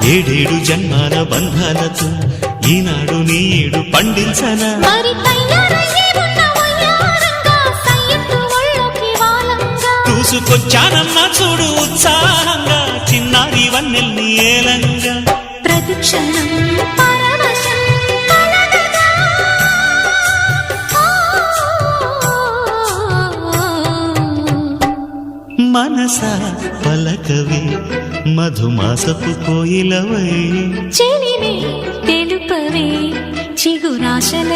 ఏడేడు జన్మాల బంధాలతో ఈనాడు నీడు పండించనా చూసుకొచ్చానమ్మా చూడు ఉత్సాహంగా చిన్నారి వన్నెల్ని ఏలంగా ప్రతిక్షణం మనసా పలకవే మధుమాసపు కోయిలవై చెలివే తెలుపవే చిగురాశల